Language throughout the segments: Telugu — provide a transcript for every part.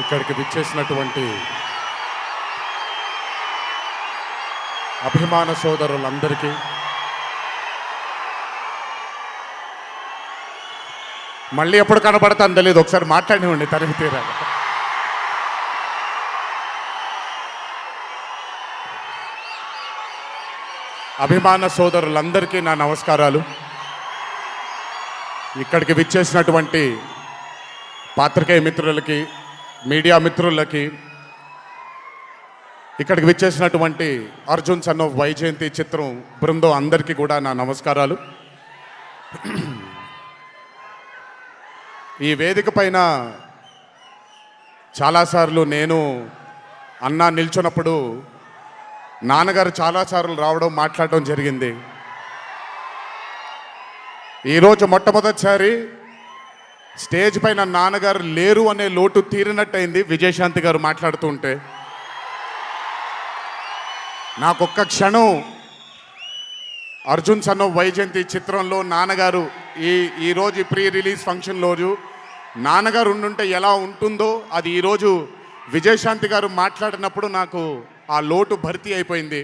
ఇక్కడికి విచ్చేసినటువంటి అభిమాన సోదరులందరికీ మళ్ళీ ఎప్పుడు కనబడతాను తెలియదు, ఒకసారి మాట్లాడివ్వండి తరిమి తీరాలి. అభిమాన సోదరులందరికీ నా నమస్కారాలు. ఇక్కడికి విచ్చేసినటువంటి పాత్రికేయ మిత్రులకి, మీడియా మిత్రులకి, ఇక్కడికి విచ్చేసినటువంటి అర్జున్ సన్ ఆఫ్ వైజయంతి చిత్రం బృందం అందరికీ కూడా నా నమస్కారాలు. ఈ వేదిక పైన చాలాసార్లు నేను అన్నా నిల్చున్నప్పుడు నాన్నగారు చాలాసార్లు రావడం, మాట్లాడడం జరిగింది. ఈరోజు మొట్టమొదటిసారి స్టేజ్ పైన నాన్నగారు లేరు అనే లోటు తీరినట్టయింది విజయశాంతి గారు మాట్లాడుతుంటే. నాకొక్క క్షణం అర్జున్ సన్ ఆఫ్ వైజయంతి చిత్రంలో నాన్నగారు ఈరోజు ప్రీ రిలీజ్ ఫంక్షన్ రోజు నాన్నగారు ఉండుంటే ఎలా ఉంటుందో అది ఈరోజు విజయశాంతి గారు మాట్లాడినప్పుడు నాకు ఆ లోటు భర్తీ అయిపోయింది.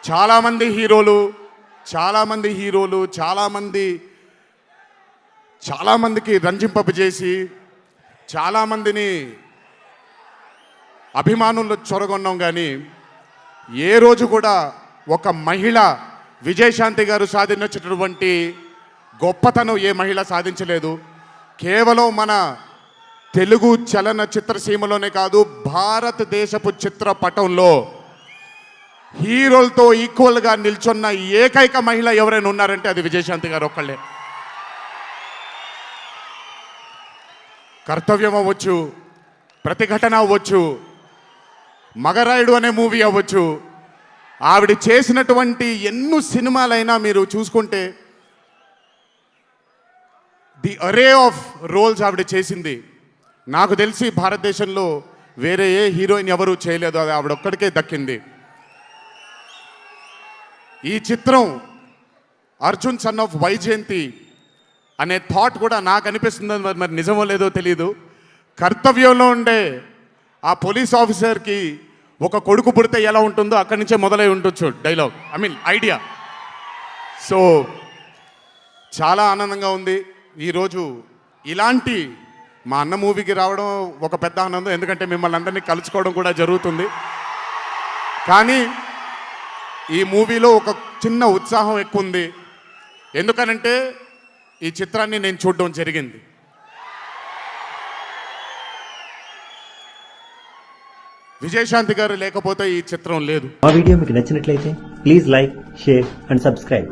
చాలామంది హీరోలు చాలామందికి రంజింపజేసి చాలామందిని అభిమానుల్లో చొరగొన్నాం, కానీ ఏ రోజు కూడా ఒక మహిళ విజయశాంతి గారు సాధించినటువంటి గొప్పతనం ఏ మహిళ సాధించలేదు. కేవలం మన తెలుగు చలనచిత్ర సీమలోనే కాదు, భారతదేశపు చిత్రపటంలో హీరోలతో ఈక్వల్గా నిల్చున్న ఏకైక మహిళ ఎవరైనా ఉన్నారంటే అది విజయశాంతి గారు ఒక్కళ్ళే. కర్తవ్యం అవ్వచ్చు, ప్రతిఘటన అవ్వచ్చు, మగరాయుడు అనే మూవీ అవ్వచ్చు, ఆవిడ చేసినటువంటి ఎన్నో సినిమాలైనా మీరు చూసుకుంటే ది అరే ఆఫ్ రోల్స్ ఆవిడ చేసింది. నాకు తెలిసి భారతదేశంలో వేరే ఏ హీరోయిన్ ఎవరూ చేయలేదు, అది ఆవిడ ఒక్కడికే దక్కింది. ఈ చిత్రం అర్జున్ సన్ ఆఫ్ వైజయంతి అనే థాట్ కూడా నాకు అనిపిస్తుంది, మరి నిజమో లేదో తెలియదు. కర్తవ్యంలో ఉండే ఆ పోలీస్ ఆఫీసర్కి ఒక కొడుకు పుడితే ఎలా ఉంటుందో అక్కడి నుంచే మొదలై ఉండొచ్చు డైలాగ్, ఐడియా. సో చాలా ఆనందంగా ఉంది ఈరోజు ఇలాంటి మా అన్న మూవీకి రావడం ఒక పెద్ద ఆనందం, ఎందుకంటే మిమ్మల్ని అందరినీ కలుసుకోవడం కూడా జరుగుతుంది. కానీ ఈ మూవీలో ఒక చిన్న ఉత్సాహం ఎక్కువ ఉంది, ఎందుకనంటే ఈ చిత్రాన్ని నేను చూడడం జరిగింది. విజయశాంతి గారు లేకపోతే ఈ చిత్రం లేదు. ఆ వీడియో మీకు నచ్చినట్లయితే please like, share and subscribe.